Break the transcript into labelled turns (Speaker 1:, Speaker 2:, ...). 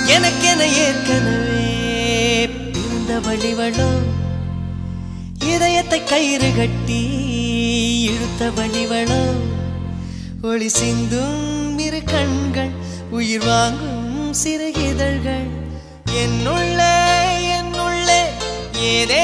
Speaker 1: எனக்கென ஏற்கனவே பிறந்த வழிவளோ இதயத்தை கயிறு கட்டி இழுத்த வழிவளோ ஒளி சிந்தும் இரு கண்கள் உயிர் வாங்கும் சிறு இதழ்கள் என்னுள்ளே என்னுள்ளே ஏதே